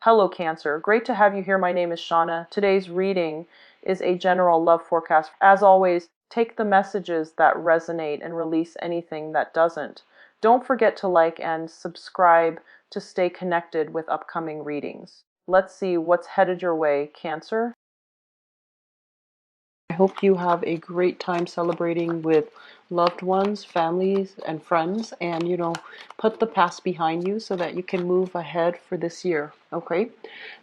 Hello Cancer, great to have you here. My name is Shauna. Today's reading is a general love forecast. As always, take the messages that resonate and release anything that doesn't. Don't forget to like and subscribe to stay connected with upcoming readings. Let's see what's headed your way, Cancer. I hope you have a great time celebrating with loved ones, families, and friends, and put the past behind you so that you can move ahead for this year. Okay,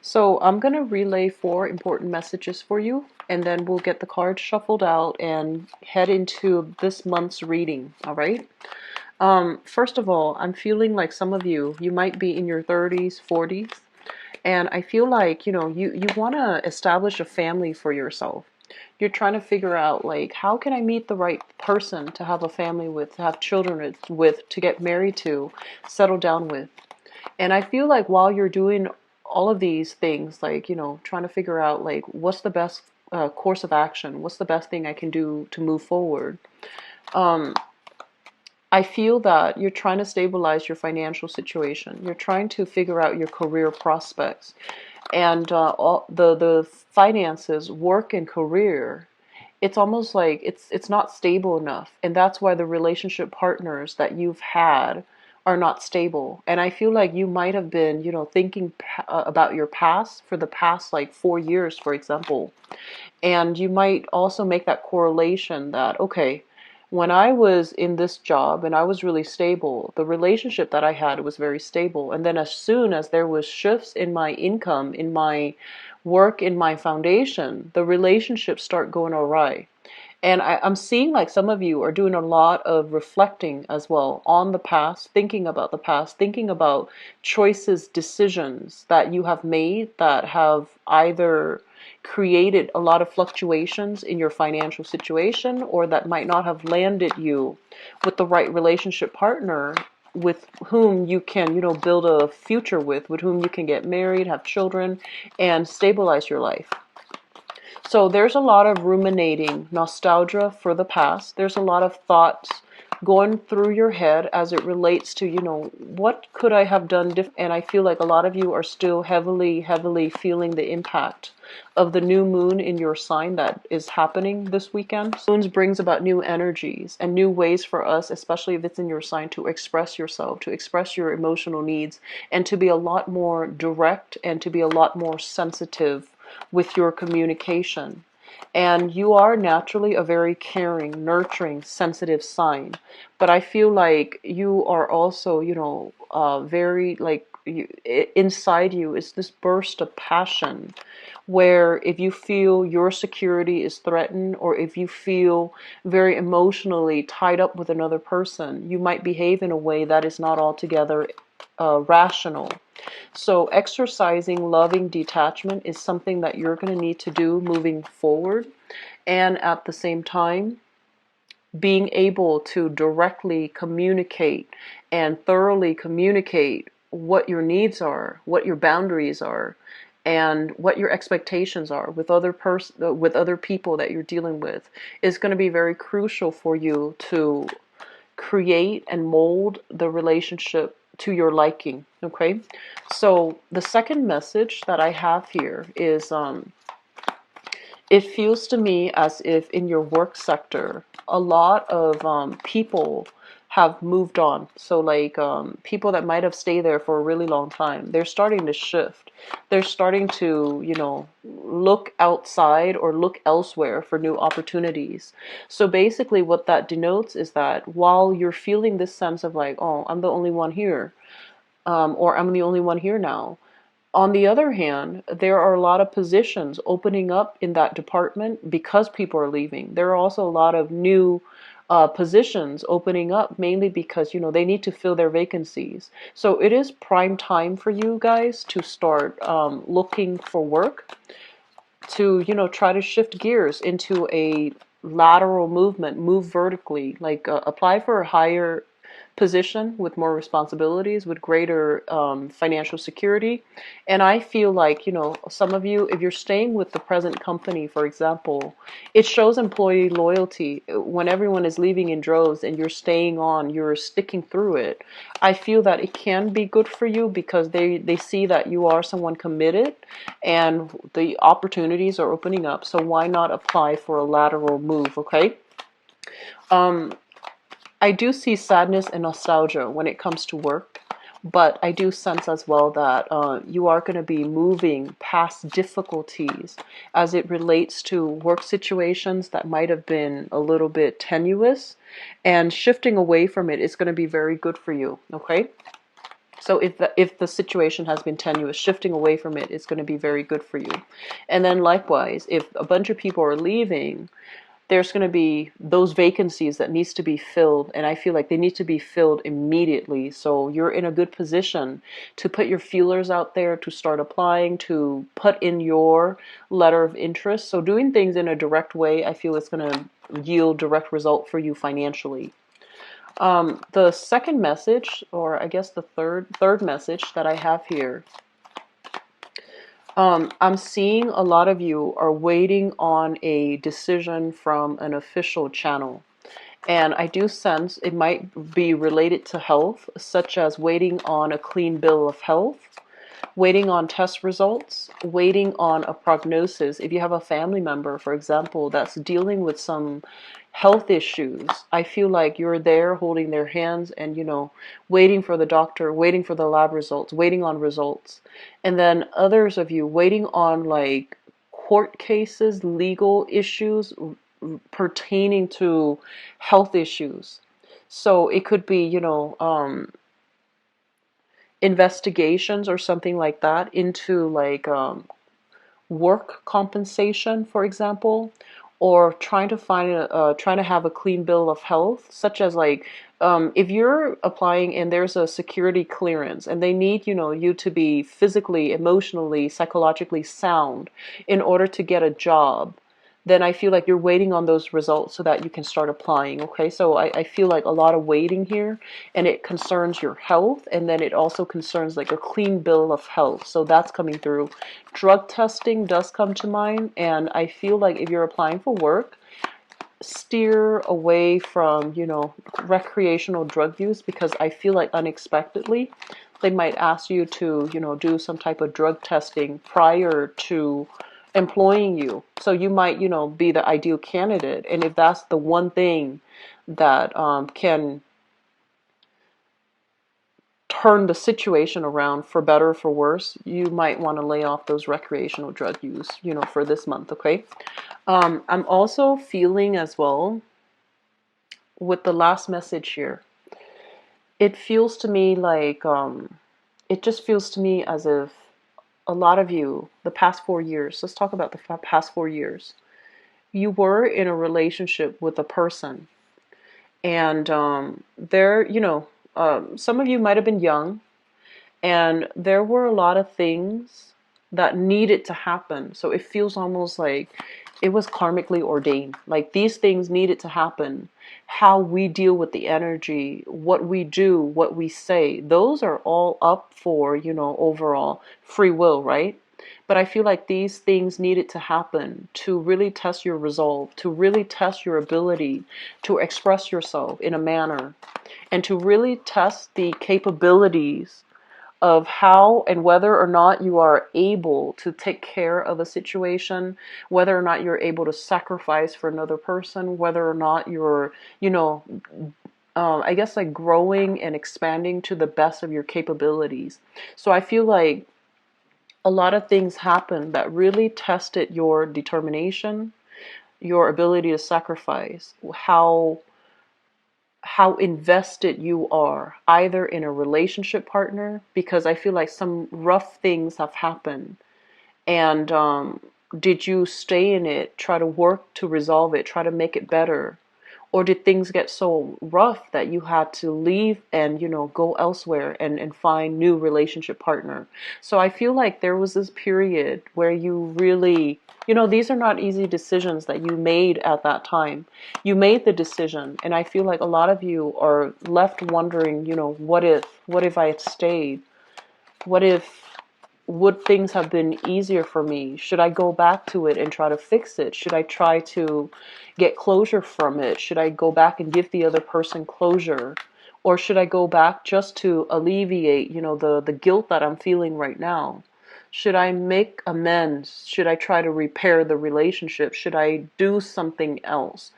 so I'm going to relay 4 important messages for you, and then we'll get the cards shuffled out and head into this month's reading. All right. First of all, I'm feeling like some of you might be in your 30s, 40s, and I feel like you want to establish a family for yourself. You're trying to figure out, like, how can I meet the right person to have a family with, to have children with, to get married to, settle down with. And I feel like while you're doing all of these things, like, trying to figure out, like, what's the best course of action, what's the best thing I can do to move forward, I feel that you're trying to stabilize your financial situation. You're trying to figure out your career prospects. And all the finances, work and career, it's almost like it's not stable enough, and that's why the relationship partners that you've had are not stable. And I feel like you might have been thinking about your past for the past like 4 years, for example, and you might also make that correlation that, okay, when I was in this job and I was really stable, the relationship that I had was very stable. And then as soon as there was shifts in my income, in my work, in my foundation, the relationships start going awry. And I'm seeing like some of you are doing a lot of reflecting as well on the past, thinking about the past, thinking about choices, decisions that you have made that have either created a lot of fluctuations in your financial situation, or that might not have landed you with the right relationship partner with whom you can, build a future with whom you can get married, have children, and stabilize your life. So there's a lot of ruminating, nostalgia for the past. There's a lot of thoughts going through your head as it relates to, what could I have done different? And I feel like a lot of you are still heavily, heavily feeling the impact of the new moon in your sign that is happening this weekend. Moons brings about new energies and new ways for us, especially if it's in your sign, to express yourself, to express your emotional needs, and to be a lot more direct and to be a lot more sensitive with your communication. And you are naturally a very caring, nurturing, sensitive sign. But I feel like you are also, very like inside you is this burst of passion where if you feel your security is threatened, or if you feel very emotionally tied up with another person, you might behave in a way that is not altogether rational. So exercising loving detachment is something that you're going to need to do moving forward. And at the same time, being able to directly communicate and thoroughly communicate what your needs are, what your boundaries are, and what your expectations are with other people that you're dealing with is going to be very crucial for you to create and mold the relationship to your liking. Okay, so the second message that I have here is it feels to me as if in your work sector a lot of people have moved on. So like people that might have stayed there for a really long time, they're starting to shift. They're starting to look outside or look elsewhere for new opportunities. So basically what that denotes is that while you're feeling this sense of like, oh, I'm the only one here, or I'm the only one here now, on the other hand, there are a lot of positions opening up in that department because people are leaving. There are also a lot of new positions opening up, mainly because they need to fill their vacancies. So it is prime time for you guys to start looking for work, to try to shift gears into a lateral movement, move vertically, like apply for higher position with more responsibilities, with greater financial security. And I feel like, some of you, if you're staying with the present company, for example, it shows employee loyalty. When everyone is leaving in droves and you're staying on, you're sticking through it. I feel that it can be good for you because they see that you are someone committed and the opportunities are opening up. So why not apply for a lateral move, okay? I do see sadness and nostalgia when it comes to work, but I do sense as well that you are going to be moving past difficulties as it relates to work situations that might have been a little bit tenuous, and shifting away from it is going to be very good for you, okay? So if the situation has been tenuous, shifting away from it is going to be very good for you. And then likewise, if a bunch of people are leaving, there's going to be those vacancies that needs to be filled, and I feel like they need to be filled immediately. So you're in a good position to put your feelers out there, to start applying, to put in your letter of interest. So doing things in a direct way, I feel it's going to yield direct result for you financially. The second message, or I guess the third message that I have here, I'm seeing a lot of you are waiting on a decision from an official channel. And I do sense it might be related to health, such as waiting on a clean bill of health, waiting on test results, waiting on a prognosis. If you have a family member, for example, that's dealing with some health issues, I feel like you're there holding their hands and, waiting for the doctor, waiting for the lab results, waiting on results. And then others of you waiting on like court cases, legal issues pertaining to health issues. So it could be, investigations or something like that into like work compensation, for example, or trying to have a clean bill of health, such as like if you're applying and there's a security clearance and they need you to be physically, emotionally, psychologically sound in order to get a job, then I feel like you're waiting on those results so that you can start applying. Okay, so I feel like a lot of waiting here, and it concerns your health, and then it also concerns like a clean bill of health. So that's coming through. Drug testing does come to mind, and I feel like if you're applying for work, steer away from, recreational drug use, because I feel like unexpectedly they might ask you to, do some type of drug testing prior to employing you. So you might, be the ideal candidate. And if that's the one thing that can turn the situation around for better or for worse, you might want to lay off those recreational drug use, for this month, okay? I'm also feeling as well with the last message here, it feels to me like, it just feels to me as if a lot of you, the past 4 years, let's talk about the past 4 years, you were in a relationship with a person. And some of you might have been young, and there were a lot of things that needed to happen. So it feels almost like it was karmically ordained. Like these things needed to happen. How we deal with the energy, what we do, what we say, those are all up for, overall free will, right? But I feel like these things needed to happen to really test your resolve, to really test your ability to express yourself in a manner, and to really test the capabilities of how and whether or not you are able to take care of a situation, whether or not you're able to sacrifice for another person, whether or not you're, I guess like growing and expanding to the best of your capabilities. So I feel like a lot of things happened that really tested your determination, your ability to sacrifice, how invested you are either in a relationship partner, because I feel like some rough things have happened, and did you stay in it, try to work to resolve it, try to make it better, Or did things get so rough that you had to leave and, go elsewhere and find new relationship partner? So I feel like there was this period where you really, these are not easy decisions that you made at that time. You made the decision, and I feel like a lot of you are left wondering, what if I had stayed? What if, would things have been easier for me? Should I go back to it and try to fix it? Should I try to get closure from it? Should I go back and give the other person closure? Or should I go back just to alleviate, the guilt that I'm feeling right now? Should I make amends? Should I try to repair the relationship? Should I do something else?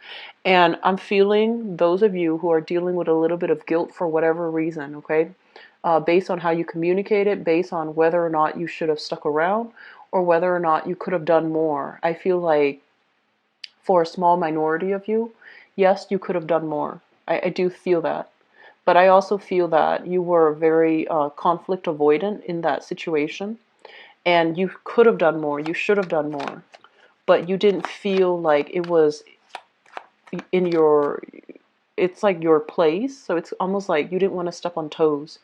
And I'm feeling those of you who are dealing with a little bit of guilt for whatever reason, okay? Based on how you communicated, based on whether or not you should have stuck around or whether or not you could have done more. I feel like for a small minority of you, yes, you could have done more. I do feel that. But I also feel that you were very conflict avoidant in that situation, and you could have done more, you should have done more, but you didn't feel like it was in your, it's like your place. So it's almost like you didn't want to step on toes.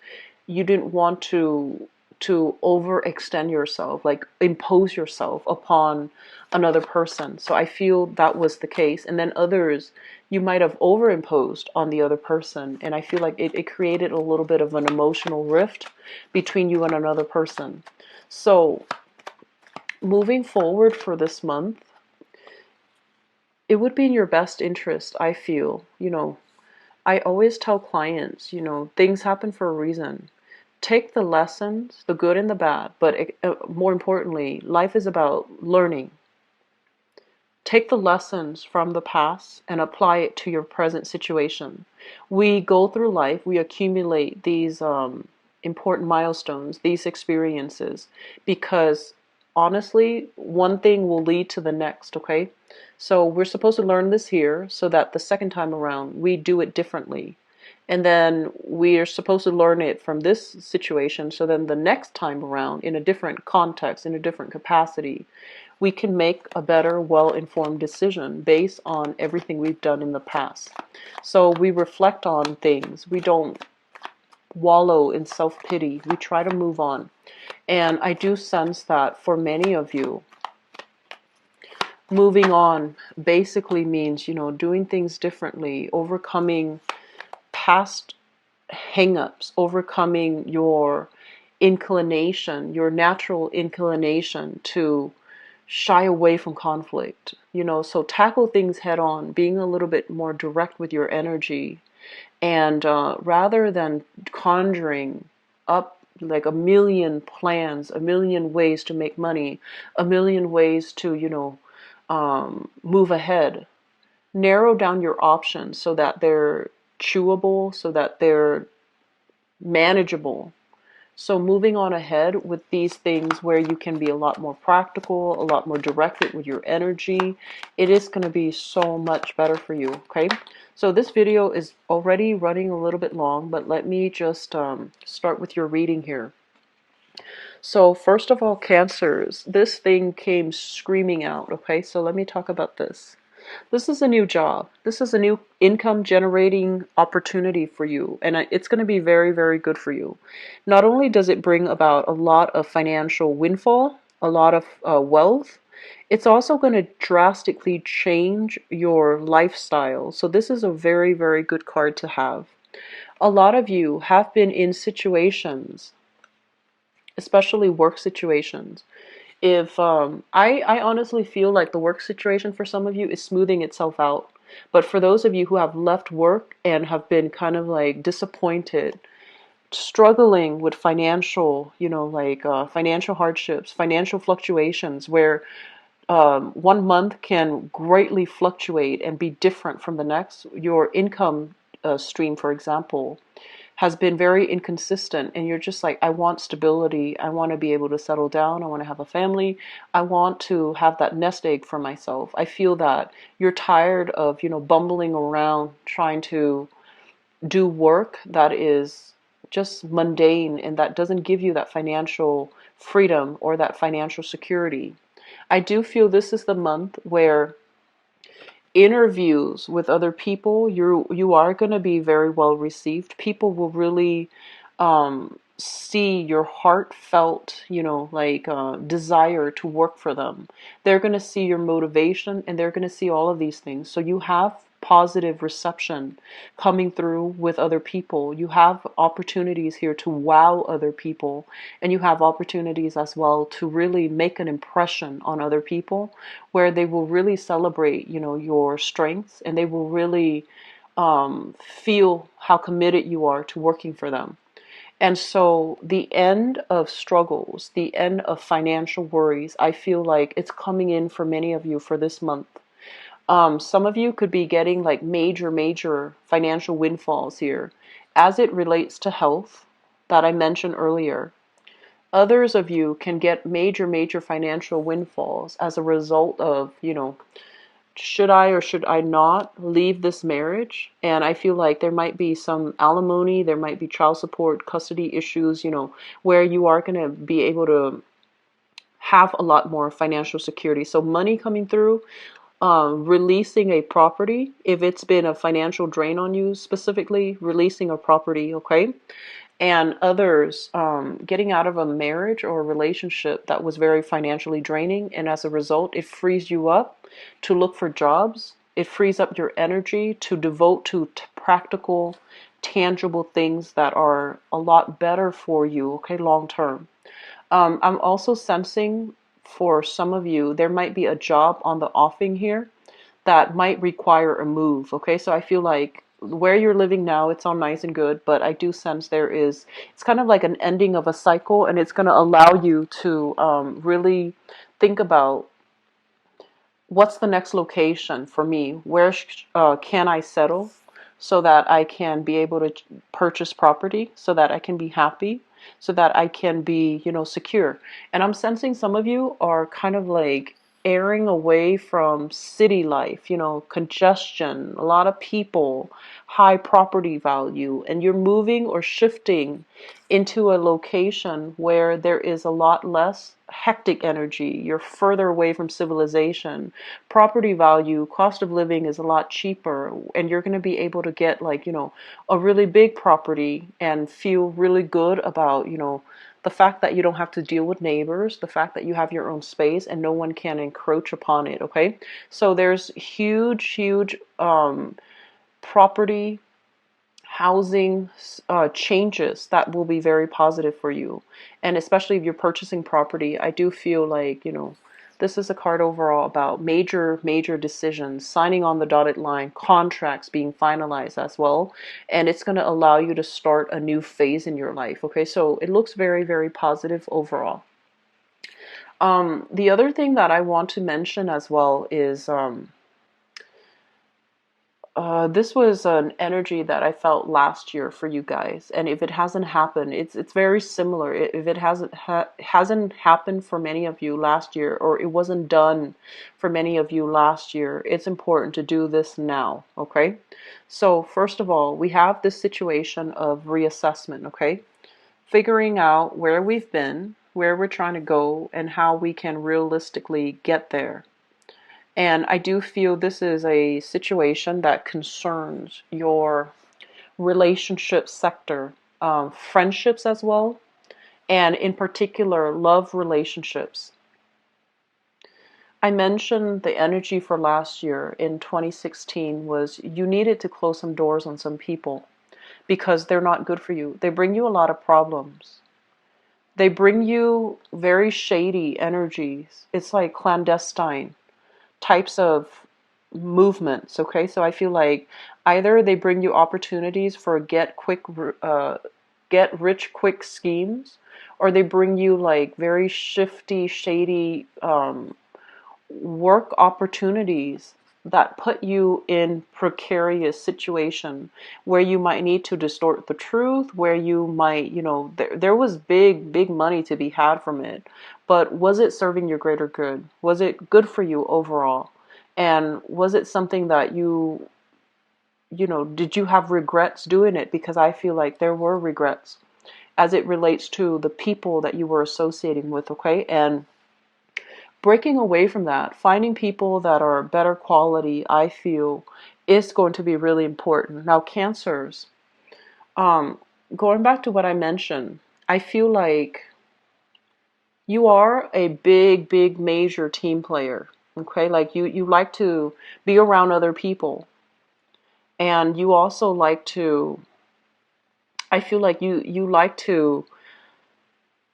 You didn't want to overextend yourself, like impose yourself upon another person. So I feel that was the case. And then others, you might have overimposed on the other person. And I feel like it created a little bit of an emotional rift between you and another person. So moving forward for this month, it would be in your best interest, I feel. I always tell clients, things happen for a reason. Take the lessons, the good and the bad, but more importantly, life is about learning. Take the lessons from the past and apply it to your present situation. We go through life, we accumulate these important milestones, these experiences, because honestly, one thing will lead to the next, okay? So we're supposed to learn this here so that the second time around we do it differently. And then we are supposed to learn it from this situation so then the next time around, in a different context, in a different capacity, we can make a better, well-informed decision based on everything we've done in the past. So we reflect on things. We don't wallow in self-pity. We try to move on. And I do sense that for many of you, moving on basically means, doing things differently, overcoming past hang-ups, overcoming your inclination, your natural inclination to shy away from conflict. So tackle things head on, being a little bit more direct with your energy, and rather than conjuring up like a million plans, a million ways to make money, a million ways to, move ahead, narrow down your options so that they're chewable, so that they're manageable. So moving on ahead with these things where you can be a lot more practical, a lot more directed with your energy, it is going to be so much better for you, okay? So this video is already running a little bit long, but let me just start with your reading here. So first of all, Cancers, this thing came screaming out, okay? So let me talk about this. This is a new job. This is a new income generating opportunity for you, and it's going to be very, very good for you. Not only does it bring about a lot of financial windfall, a lot of wealth, it's also going to drastically change your lifestyle. So this is a very, very good card to have. A lot of you have been in situations, especially work situations. If I honestly feel like the work situation for some of you is smoothing itself out. But for those of you who have left work and have been kind of like disappointed, struggling with financial, financial hardships, financial fluctuations, where 1 month can greatly fluctuate and be different from the next. Your income stream, for example, has been very inconsistent, and you're just like, I want stability. I want to be able to settle down. I want to have a family. I want to have that nest egg for myself. I feel that you're tired of, bumbling around trying to do work that is just mundane and that doesn't give you that financial freedom or that financial security. I do feel this is the month where interviews with other people, you are going to be very well received. People will really see your heartfelt, like desire to work for them. They're going to see your motivation, and they're going to see all of these things. So you have positive reception coming through with other people. You have opportunities here to wow other people, and you have opportunities as well to really make an impression on other people, where they will really celebrate, your strengths, and they will really feel how committed you are to working for them. And so the end of struggles, the end of financial worries, I feel like it's coming in for many of you for this month. Some of you could be getting like major financial windfalls here as it relates to health that I mentioned earlier. Others of you can get major financial windfalls as a result of, should I or should I not leave this marriage? And I feel like there might be some alimony, there might be child support, custody issues, where you are going to be able to have a lot more financial security. So money coming through, releasing a property, if it's been a financial drain on you, specifically releasing a property, okay? And others getting out of a marriage or a relationship that was very financially draining, and as a result, it frees you up to look for jobs. It frees up your energy to devote to practical, tangible things that are a lot better for you, okay, long term. I'm also sensing for some of you, there might be a job on the offing here that might require a move. Okay, so I feel like where you're living now, it's all nice and good, but I do sense it's kind of like an ending of a cycle, and it's going to allow you to really think about what's the next location for me? Where can I settle so that I can be able to purchase property, so that I can be happy, so that I can be, secure. And I'm sensing some of you are kind of like airing away from city life, congestion, a lot of people, high property value, and you're moving or shifting into a location where there is a lot less hectic energy. You're further away from civilization. Property value, cost of living is a lot cheaper, and you're going to be able to get like, a really big property and feel really good about, the fact that you don't have to deal with neighbors, the fact that you have your own space and no one can encroach upon it, okay? So there's huge property, housing changes that will be very positive for you. And especially if you're purchasing property, I do feel like, this is a card overall about major decisions, signing on the dotted line, contracts being finalized as well. And it's going to allow you to start a new phase in your life. Okay, so it looks very positive overall. The other thing that I want to mention as well is this was an energy that I felt last year for you guys, and if it hasn't happened, it's very similar. If it hasn't happened for many of you last year, or it wasn't done for many of you last year, it's important to do this now. Okay, so first of all, we have this situation of reassessment. Okay, figuring out where we've been, where we're trying to go, and how we can realistically get there. And I do feel this is a situation that concerns your relationship sector, friendships as well, and in particular, love relationships. I mentioned the energy for last year in 2016 was you needed to close some doors on some people because they're not good for you. They bring you a lot of problems. They bring you very shady energies. It's like clandestine types of movements. Okay, so I feel like either they bring you opportunities for get rich quick schemes, or they bring you like very shifty, shady work opportunities that put you in precarious situation where you might need to distort the truth, where you might, there was big money to be had from it, but was it serving your greater good? Was it good for you overall? And was it something that did you have regrets doing it? Because I feel like there were regrets as it relates to the people that you were associating with, okay? And breaking away from that, finding people that are better quality, I feel, is going to be really important. Now, Cancers, um, going back to what I mentioned, I feel like you are a big, big, major team player. Okay, like you like to be around other people, and you also like to. I feel like you like to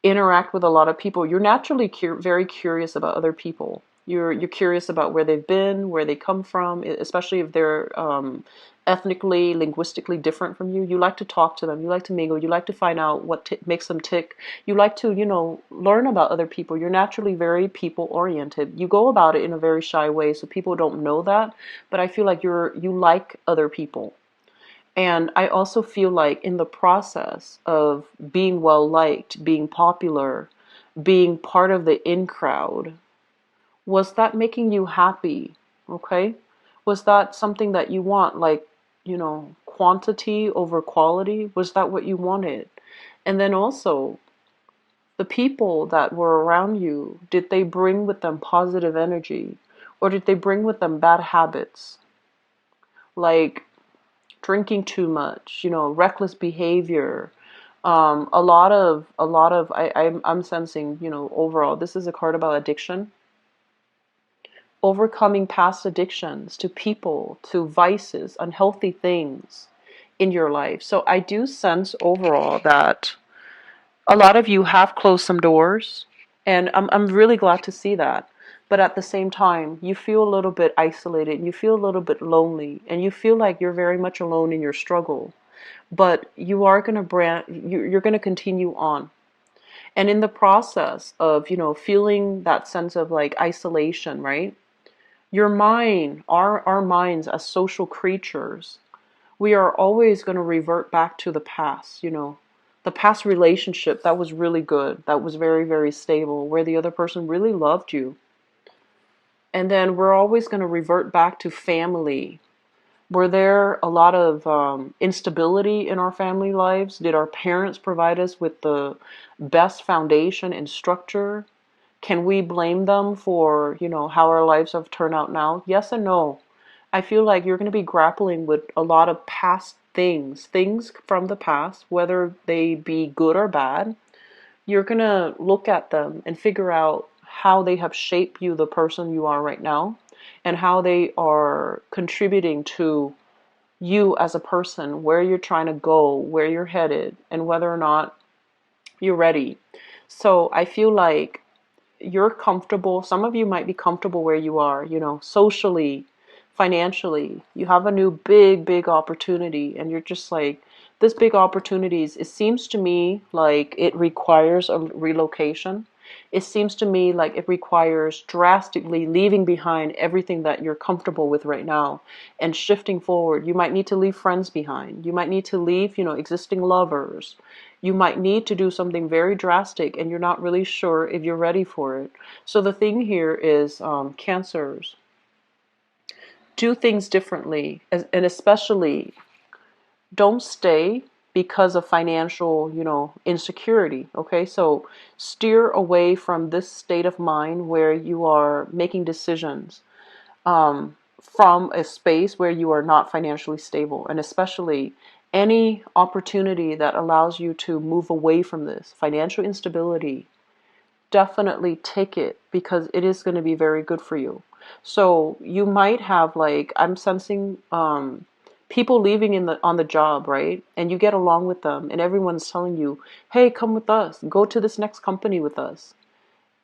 interact with a lot of people. You're naturally very curious about other people. You're curious about where they've been, where they come from, especially if they're ethnically, linguistically different from you. You like to talk to them. You like to mingle. You like to find out what makes them tick. You like to, learn about other people. You're naturally very people oriented. You go about it in a very shy way, so people don't know that. But I feel like you like other people. And I also feel like in the process of being well liked, being popular, being part of the in crowd, was that making you happy? Okay? Was that something that you want, like, quantity over quality? Was that what you wanted? And then also, the people that were around you, did they bring with them positive energy? Or did they bring with them bad habits? Like, drinking too much, reckless behavior. I'm sensing, overall, this is a card about addiction, overcoming past addictions to people, to vices, unhealthy things in your life. So I do sense overall that a lot of you have closed some doors, and I'm really glad to see that. But at the same time, you feel a little bit isolated, you feel a little bit lonely, and you feel like you're very much alone in your struggle. But you are going to you're going to continue on. And in the process of, feeling that sense of like isolation, right? Your mind, our minds as social creatures, we are always going to revert back to the past, the past relationship that was really good, that was very, very stable, where the other person really loved you. And then we're always going to revert back to family. Were there a lot of instability in our family lives? Did our parents provide us with the best foundation and structure? Can we blame them for, how our lives have turned out now? Yes and no. I feel like you're going to be grappling with a lot of past things from the past, whether they be good or bad. You're going to look at them and figure out how they have shaped you, the person you are right now, and how they are contributing to you as a person, where you're trying to go, where you're headed, and whether or not you're ready. So I feel like you're comfortable. Some of you might be comfortable where you are, socially, financially. You have a new big, big opportunity, and you're just like, this big opportunities, it seems to me like it requires a relocation. It seems to me like it requires drastically leaving behind everything that you're comfortable with right now and shifting forward. You might need to leave friends behind. You might need to leave, existing lovers. You might need to do something very drastic, and you're not really sure if you're ready for it. So the thing here is, Cancers, do things differently, and especially don't stay because of financial, insecurity. Okay, so steer away from this state of mind where you are making decisions from a space where you are not financially stable, and especially any opportunity that allows you to move away from this financial instability. Definitely take it, because it is going to be very good for you. So you might have, like, I'm sensing people leaving on the job, right? And you get along with them, and everyone's telling you, "Hey, come with us. Go to this next company with us."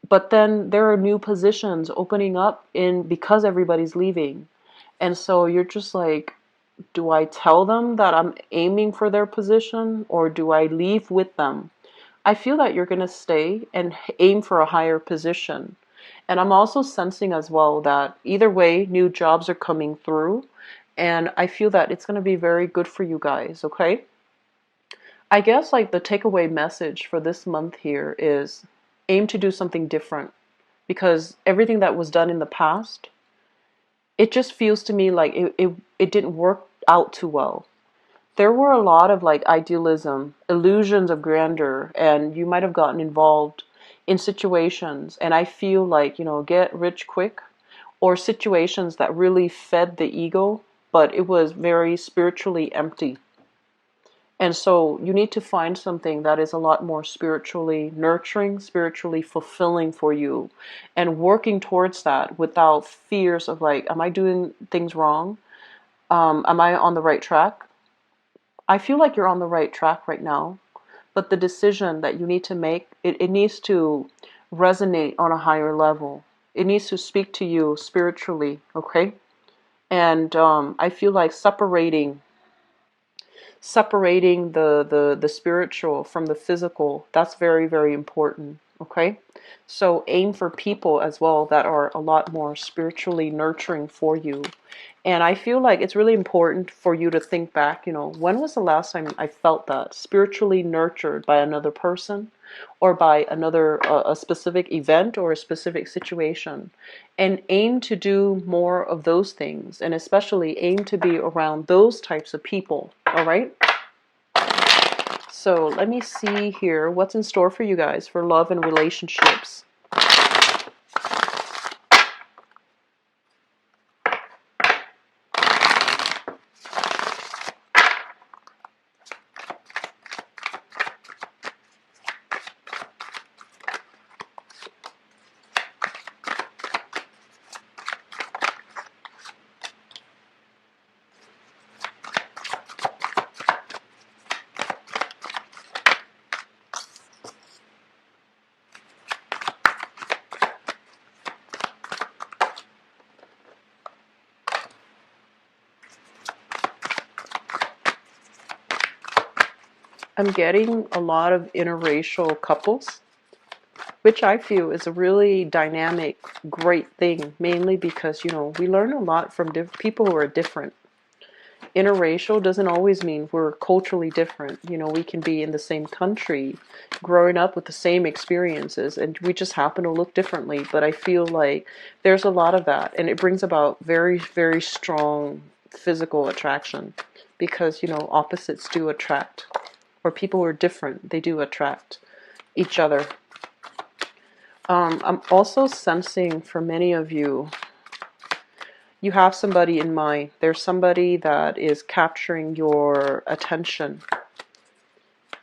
But then there are new positions opening up in because everybody's leaving. And so you're just like, do I tell them that I'm aiming for their position, or do I leave with them? I feel that you're going to stay and aim for a higher position. And I'm also sensing as well that either way, new jobs are coming through. And I feel that it's going to be very good for you guys, okay? I guess like the takeaway message for this month here is aim to do something different, because everything that was done in the past, it just feels to me like it didn't work out too well. There were a lot of like idealism, illusions of grandeur, and you might have gotten involved in situations, and I feel like, get rich quick, or situations that really fed the ego, but it was very spiritually empty. And so you need to find something that is a lot more spiritually nurturing, spiritually fulfilling for you, and working towards that without fears of like, am I doing things wrong? Am I on the right track? I feel like you're on the right track right now, but the decision that you need to make, it needs to resonate on a higher level. It needs to speak to you spiritually, okay? And I feel like separating the spiritual from the physical, that's very, very important, okay? So aim for people as well that are a lot more spiritually nurturing for you. And I feel like it's really important for you to think back, when was the last time I felt that spiritually nurtured by another person, or by another a specific event or a specific situation, and aim to do more of those things, and especially aim to be around those types of people. All right, so let me see here what's in store for you guys for love and relationships. I'm getting a lot of interracial couples, which I feel is a really dynamic, great thing, mainly because, we learn a lot from people who are different. Interracial doesn't always mean we're culturally different. We can be in the same country, growing up with the same experiences, and we just happen to look differently. But I feel like there's a lot of that, and it brings about very, very strong physical attraction because, opposites do attract, or people who are different, they do attract each other. I'm also sensing for many of you, you have somebody in mind. There's somebody that is capturing your attention.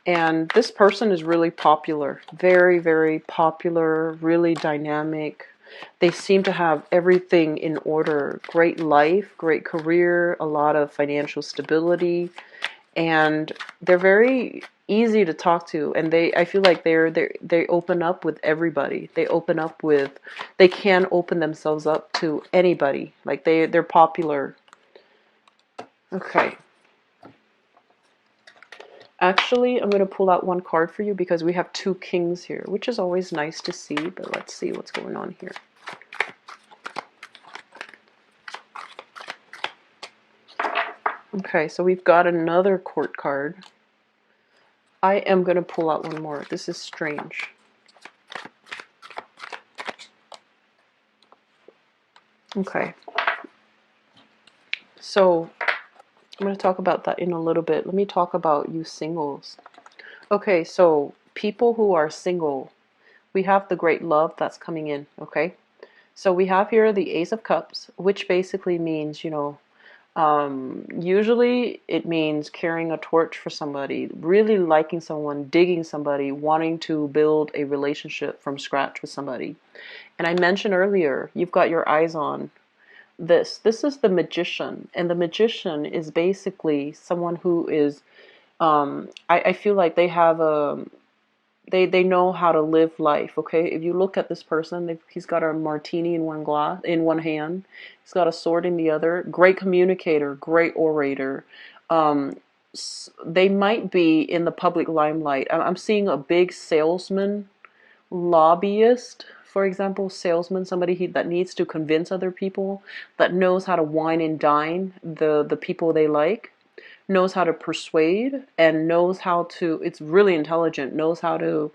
And this person is really popular. Very, very popular, really dynamic. They seem to have everything in order. Great life, great career, a lot of financial stability. And they're very easy to talk to, and I feel like they open up with everybody. They can open themselves up to anybody. Like they're popular. Okay. Actually, I'm going to pull out one card for you because we have two kings here, which is always nice to see, but let's see what's going on here. Okay, so we've got another court card. I am going to pull out one more. This is strange. Okay. So I'm going to talk about that in a little bit. Let me talk about you singles. Okay, so people who are single, we have the great love that's coming in, okay? So we have here the Ace of Cups, which basically means, usually it means carrying a torch for somebody, really liking someone, digging somebody, wanting to build a relationship from scratch with somebody. And I mentioned earlier, you've got your eyes on this. This is the Magician, and the Magician is basically someone who is, I feel like they have they know how to live life, okay? If you look at this person, he's got a martini in one hand, he's got a sword in the other. Great communicator, great orator. They might be in the public limelight. I'm seeing a big salesman, lobbyist, for example, salesman, somebody that needs to convince other people, that knows how to wine and dine the people they like, knows how to persuade, and knows how to, it's really intelligent, knows how to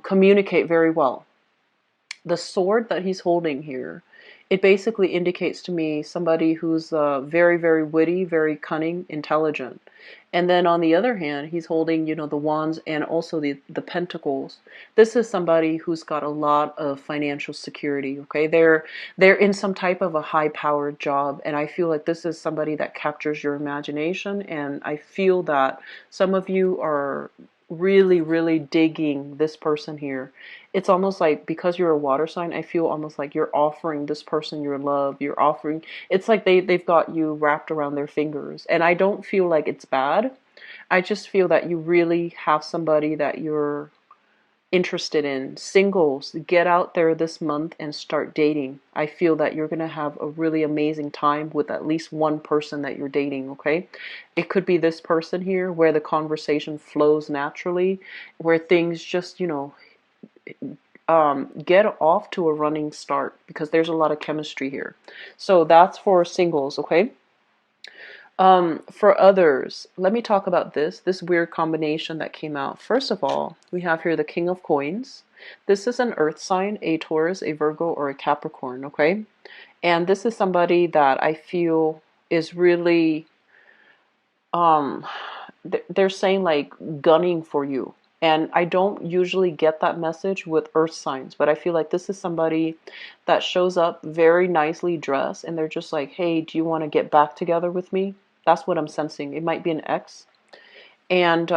communicate very well. the sword that he's holding here, it basically indicates to me somebody who's very, very witty, very cunning, intelligent. And then on the other hand, he's holding, the wands and also the pentacles. This is somebody who's got a lot of financial security, okay? They're in some type of a high-powered job, and I feel like this is somebody that captures your imagination, and I feel that some of you are really, really digging this person here. It's almost like, because you're a water sign, I feel almost like you're offering this person your love. You're offering, it's like they've got you wrapped around their fingers. And I don't feel like it's bad. I just feel that you really have somebody that you're interested in. Singles, get out there this month and start dating. I feel that you're going to have a really amazing time with at least one person that you're dating, okay? It could be this person here where the conversation flows naturally, where things just, get off to a running start, because there's a lot of chemistry here. So that's for singles, okay? For others, let me talk about this weird combination that came out. First of all, we have here the King of Coins. This is an earth sign, a Taurus, a Virgo, or a Capricorn, okay? And this is somebody that I feel is really, they're saying like gunning for you. And I don't usually get that message with earth signs, but I feel like this is somebody that shows up very nicely dressed and they're just like, hey, do you want to get back together with me? That's what I'm sensing. It might be an ex. And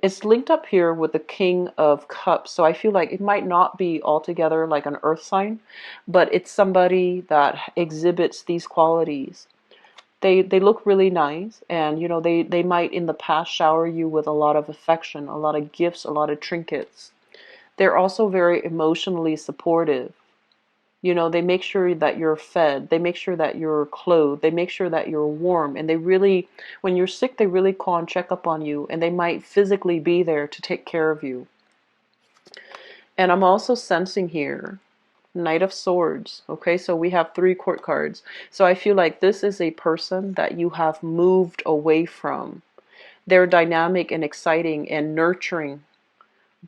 it's linked up here with the King of Cups. So I feel like it might not be altogether like an earth sign, but it's somebody that exhibits these qualities. They look really nice, and they might in the past shower you with a lot of affection, a lot of gifts, a lot of trinkets. They're also very emotionally supportive. They make sure that you're fed, they make sure that you're clothed, they make sure that you're warm, and they really, when you're sick, they really call and check up on you, and they might physically be there to take care of you. And I'm also sensing here Knight of Swords. Okay, so we have 3 court cards. So I feel like this is a person that you have moved away from. They're dynamic and exciting and nurturing.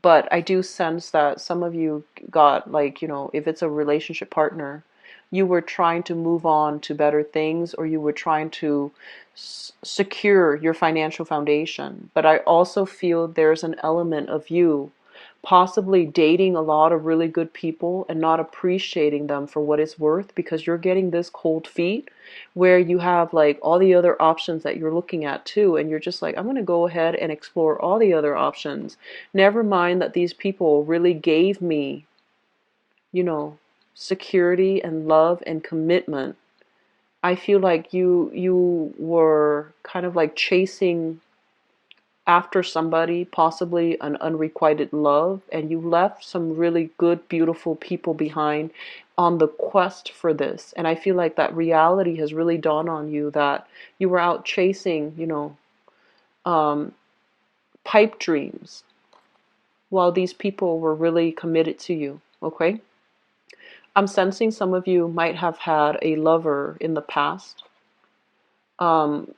But I do sense that some of you got, like, if it's a relationship partner, you were trying to move on to better things, or you were trying to secure your financial foundation. But I also feel there's an element of you possibly dating a lot of really good people and not appreciating them for what it's worth, because you're getting this cold feet where you have like all the other options that you're looking at too, and you're just like, I'm going to go ahead and explore all the other options, never mind that these people really gave me security and love and commitment. I feel like you were kind of like chasing after somebody, possibly an unrequited love, and you left some really good, beautiful people behind on the quest for this. And I feel like that reality has really dawned on you, that you were out chasing, pipe dreams, while these people were really committed to you, okay? I'm sensing some of you might have had a lover in the past.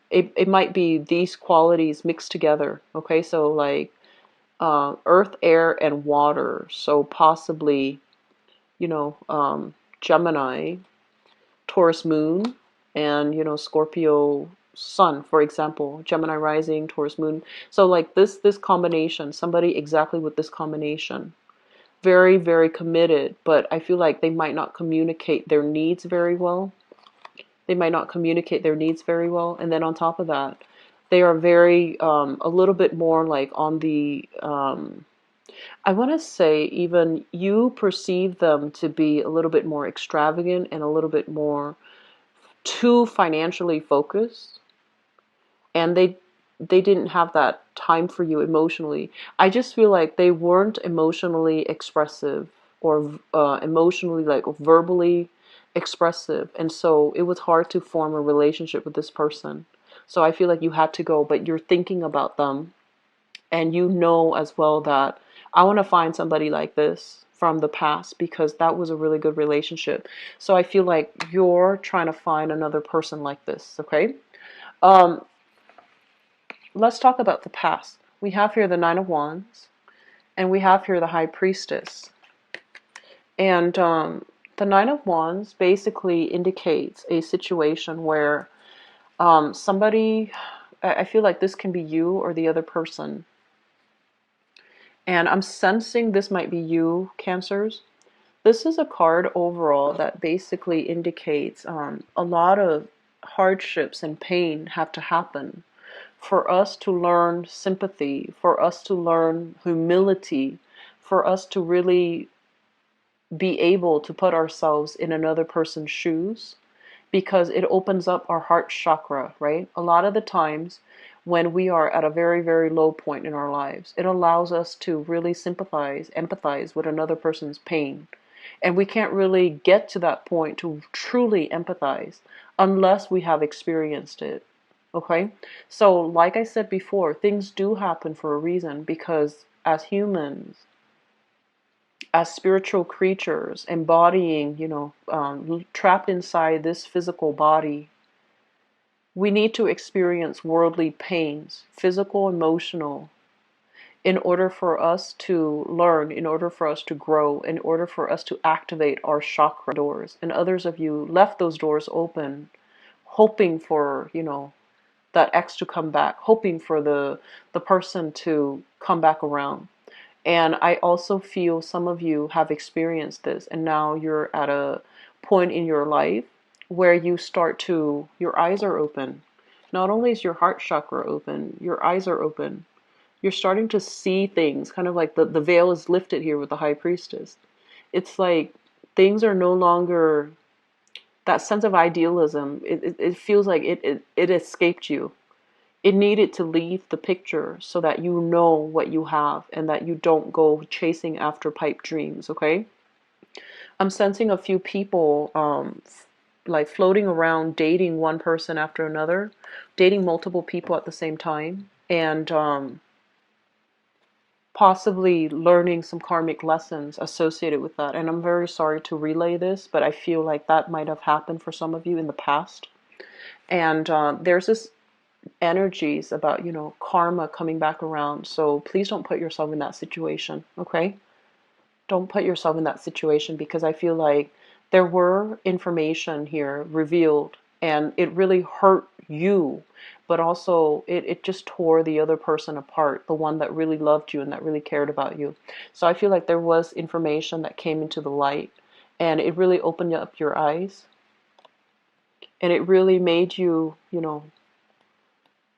It might be these qualities mixed together, okay? So like earth, air, and water. So possibly, Gemini, Taurus moon, and, Scorpio sun, for example, Gemini rising, Taurus moon. So like this combination, somebody exactly with this combination, very, very committed, but I feel like they might not communicate their needs very well. They might not communicate their needs very well. And then on top of that, they are very, a little bit more like on the, I want to say even you perceive them to be a little bit more extravagant and a little bit more too financially focused. And they didn't have that time for you emotionally. I just feel like they weren't emotionally expressive, or emotionally, like verbally expressive, and so it was hard to form a relationship with this person. So I feel like you had to go, but you're thinking about them, and as well that I want to find somebody like this from the past, because that was a really good relationship. So I feel like you're trying to find another person like this, okay? Um, let's talk about the past. We have here the Nine of Wands, and we have here the High Priestess. And the Nine of Wands basically indicates a situation where somebody, I feel like this can be you or the other person. And I'm sensing this might be you, Cancers. This is a card overall that basically indicates a lot of hardships and pain have to happen for us to learn sympathy, for us to learn humility, for us to really be able to put ourselves in another person's shoes, because it opens up our heart chakra, right? A lot of the times when we are at a very, very low point in our lives, it allows us to really sympathize, empathize with another person's pain. And we can't really get to that point to truly empathize unless we have experienced it. Okay? So, like I said before, things do happen for a reason, because as humans, as spiritual creatures embodying, trapped inside this physical body, we need to experience worldly pains, physical, emotional, in order for us to learn, in order for us to grow, in order for us to activate our chakra doors. And others of you left those doors open, hoping for, that ex to come back, hoping for the person to come back around. And I also feel some of you have experienced this, and now you're at a point in your life where your eyes are open. Not only is your heart chakra open, your eyes are open. You're starting to see things, kind of like the veil is lifted here with the High Priestess. It's like things are no longer that sense of idealism. It feels like it escaped you. It needed to leave the picture so that you know what you have and that you don't go chasing after pipe dreams, okay? I'm sensing a few people like floating around, dating one person after another, dating multiple people at the same time, and possibly learning some karmic lessons associated with that. And I'm very sorry to relay this, but I feel like that might have happened for some of you in the past. And there's this energies about, karma coming back around. So please don't put yourself in that situation, okay? Don't put yourself in that situation, because I feel like there were information here revealed and it really hurt you, but also it just tore the other person apart, the one that really loved you and that really cared about you. So I feel like there was information that came into the light and it really opened up your eyes and it really made you,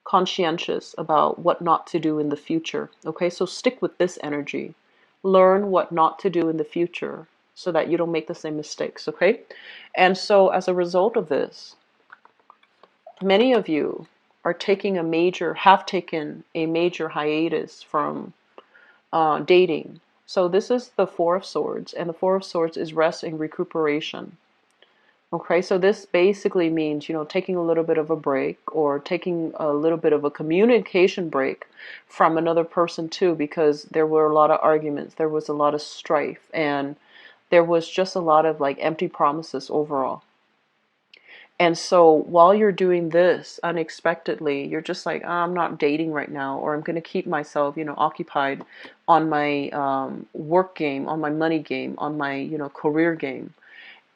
conscientious about what not to do in the future. Okay, so stick with this energy. Learn what not to do in the future so that you don't make the same mistakes. Okay, and so as a result of this, many of you are have taken a major hiatus from dating. So this is the Four of Swords, and the Four of Swords is rest and recuperation. Okay, so this basically means, taking a little bit of a break or taking a little bit of a communication break from another person too, because there were a lot of arguments, there was a lot of strife, and there was just a lot of like empty promises overall. And so while you're doing this unexpectedly, you're just like, "Oh, I'm not dating right now," or I'm going to keep myself, occupied on my work game, on my money game, on my, career game.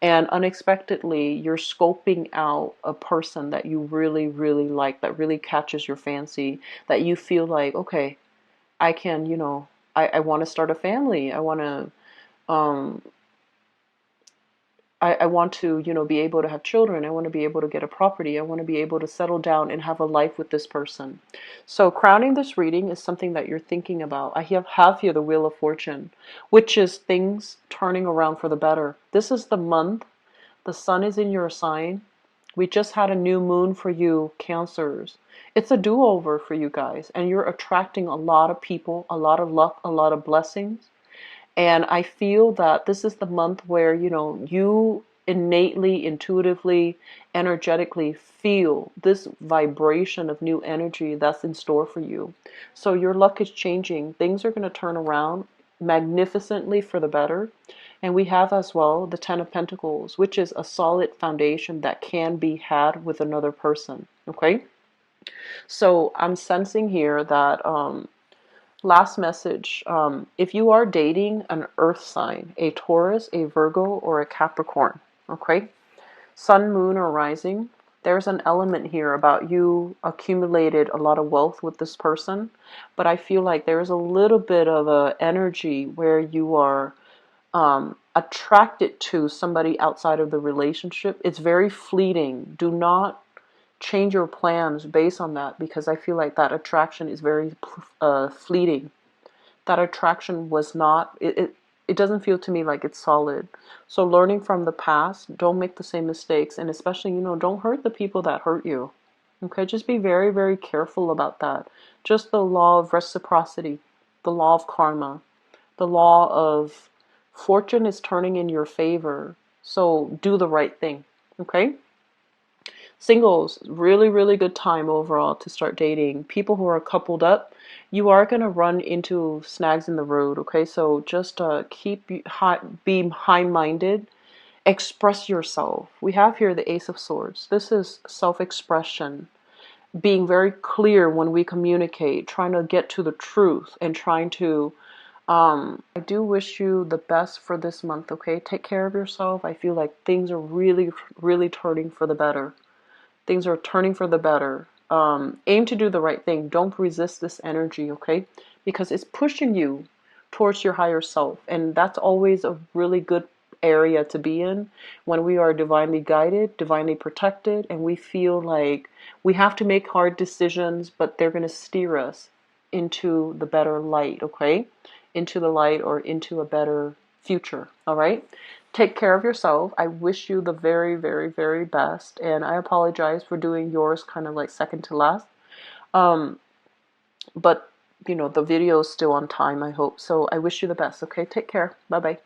And unexpectedly, you're scoping out a person that you really, really like, that really catches your fancy, that you feel like, okay, I can, I want to start a family. Um, I want to, be able to have children. I want to be able to get a property. I want to be able to settle down and have a life with this person. So crowning this reading is something that you're thinking about. I have here the Wheel of Fortune, which is things turning around for the better. This is the month. The sun is in your sign. We just had a new moon for you, Cancers. It's a do-over for you guys, and you're attracting a lot of people, a lot of luck, a lot of blessings. And I feel that this is the month where, you innately, intuitively, energetically feel this vibration of new energy that's in store for you. So your luck is changing. Things are going to turn around magnificently for the better. And we have as well the Ten of Pentacles, which is a solid foundation that can be had with another person. Okay? So I'm sensing here that Last message. If you are dating an earth sign, a Taurus, a Virgo, or a Capricorn, okay? Sun, moon, or rising, there's an element here about you accumulated a lot of wealth with this person, but I feel like there's a little bit of a energy where you are attracted to somebody outside of the relationship. It's very fleeting. Do not change your plans based on that, because I feel like that attraction is very fleeting. That attraction was not, it doesn't feel to me like it's solid. So learning from the past, don't make the same mistakes, and especially, don't hurt the people that hurt you. Okay, just be very, very careful about that. Just the law of reciprocity, the law of karma, the law of fortune is turning in your favor. So do the right thing. Okay? Singles, really, really good time overall to start dating. People who are coupled up, you are going to run into snags in the road, okay? So just be high-minded. Express yourself. We have here the Ace of Swords. This is self-expression, being very clear when we communicate, trying to get to the truth, and trying to I do wish you the best for this month, okay? Take care of yourself. I feel like things are really, really turning for the better. Things are turning for the better. Aim to do the right thing. Don't resist this energy, okay? Because it's pushing you towards your higher self. And that's always a really good area to be in when we are divinely guided, divinely protected, and we feel like we have to make hard decisions, but they're going to steer us into the better light, okay? Into the light or into a better future, all right? Take care of yourself. I wish you the very, very, very best. And I apologize for doing yours kind of like second to last. But, the video is still on time, I hope. So I wish you the best, okay? Take care. Bye-bye.